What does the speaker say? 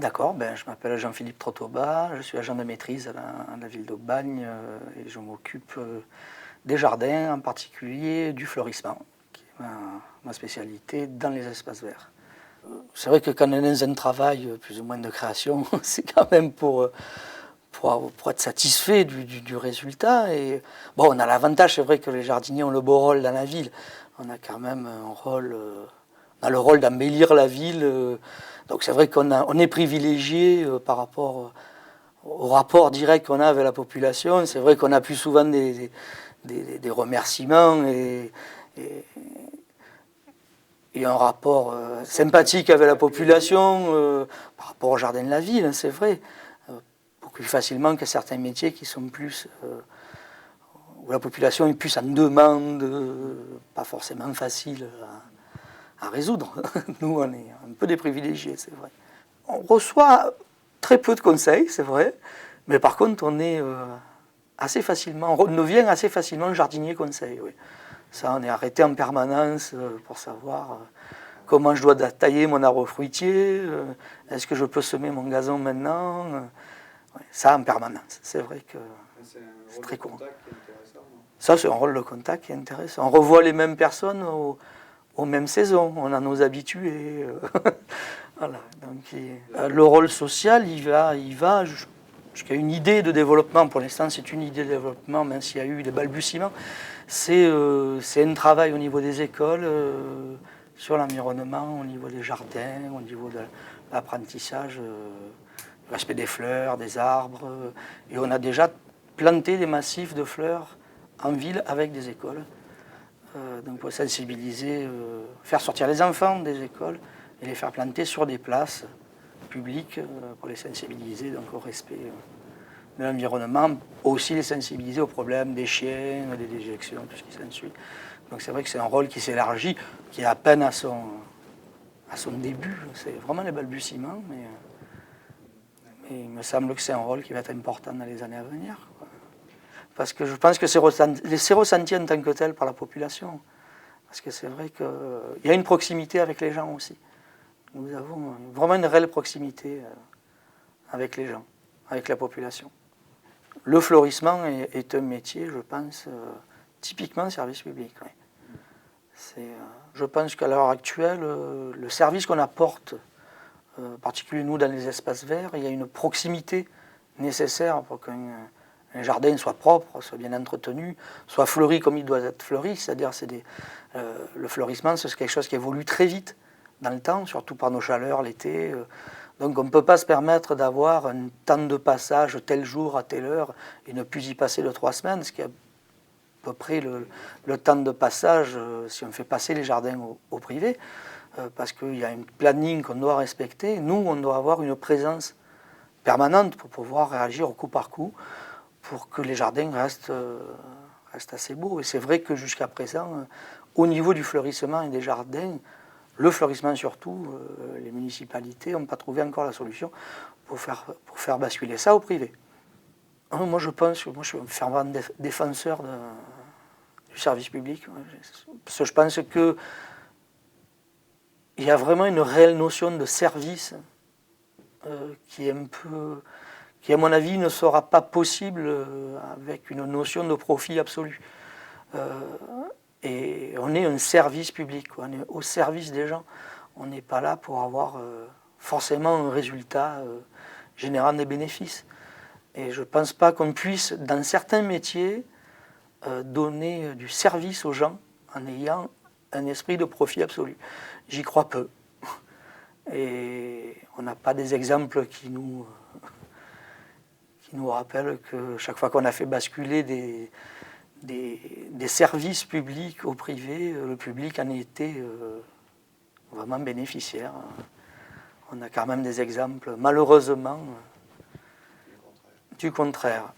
D'accord, ben, je m'appelle Jean-Philippe Trottoba, je suis agent de maîtrise à la ville d'Aubagne et je m'occupe des jardins, en particulier du fleurissement, qui est ma spécialité dans les espaces verts. C'est vrai que quand on est dans un travail plus ou moins de création, c'est quand même pour être satisfait du résultat. Et, bon, on a l'avantage, c'est vrai que les jardiniers ont le beau rôle dans la ville. On a quand même un rôle, on a le rôle d'embellir la ville. Donc c'est vrai on est privilégié par rapport au rapport direct qu'on a avec la population. C'est vrai qu'on a plus souvent des remerciements et un rapport sympathique avec la population par rapport au jardin de la ville, c'est vrai. Beaucoup plus facilement que certains métiers qui sont plus... où la population est plus en demande, pas forcément facile à résoudre. Nous, on est un peu des privilégiés, c'est vrai. On reçoit très peu de conseils, c'est vrai, mais par contre, on est assez facilement, on devient assez facilement jardinier conseil. Oui. Ça, on est arrêté en permanence pour savoir comment je dois tailler mon arbre fruitier, est-ce que je peux semer mon gazon maintenant, ouais, ça en permanence. C'est vrai que c'est très courant. Ça, c'est un rôle de contact qui est intéressant. On revoit les mêmes personnes aux mêmes saisons, on a nos habitués. Voilà. Donc, le rôle social, il va jusqu'à une idée de développement. Pour l'instant, c'est une idée de développement, même s'il y a eu des balbutiements. C'est un travail au niveau des écoles, sur l'environnement, au niveau des jardins, au niveau de l'apprentissage, le respect des fleurs, des arbres. Et on a déjà planté des massifs de fleurs en ville avec des écoles. Donc pour sensibiliser, faire sortir les enfants des écoles et les faire planter sur des places publiques pour les sensibiliser donc au respect de l'environnement, aussi les sensibiliser aux problèmes des chiens, des déjections, tout ce qui s'ensuit. Donc c'est vrai que c'est un rôle qui s'élargit, qui est à peine à son début. C'est vraiment les balbutiements, mais il me semble que c'est un rôle qui va être important dans les années à venir. Parce que je pense que c'est ressenti en tant que tel par la population. Parce que c'est vrai qu'il y a une proximité avec les gens aussi. Nous avons vraiment une réelle proximité avec les gens, avec la population. Le fleurissement est un métier, je pense, typiquement service public. Oui. Je pense qu'à l'heure actuelle, le service qu'on apporte, en particulier nous dans les espaces verts, il y a une proximité nécessaire pour qu'un jardin soit propre, soit bien entretenu, soit fleuri comme il doit être fleuri. C'est-à-dire le fleurissement, c'est quelque chose qui évolue très vite dans le temps, surtout par nos chaleurs l'été. Donc on ne peut pas se permettre d'avoir un temps de passage tel jour à telle heure et ne plus y passer de 3 semaines, ce qui est à peu près le temps de passage si on fait passer les jardins au privé, parce qu'il y a un planning qu'on doit respecter. Nous, on doit avoir une présence permanente pour pouvoir réagir au coup par coup, pour que les jardins restent assez beaux. Et c'est vrai que jusqu'à présent, au niveau du fleurissement et des jardins, le fleurissement surtout, les municipalités n'ont pas trouvé encore la solution pour faire basculer ça au privé. Moi je suis un fervent défenseur du service public. Parce que je pense qu'il y a vraiment une réelle notion de service qui à mon avis ne sera pas possible avec une notion de profit absolu. Et on est un service public, on est au service des gens. On n'est pas là pour avoir forcément un résultat générant des bénéfices. Et je ne pense pas qu'on puisse, dans certains métiers, donner du service aux gens en ayant un esprit de profit absolu. J'y crois peu. Et on n'a pas des exemples qui nous rappellent que chaque fois qu'on a fait basculer des services publics au privé, le public en était vraiment bénéficiaire. On a quand même des exemples, malheureusement, du contraire.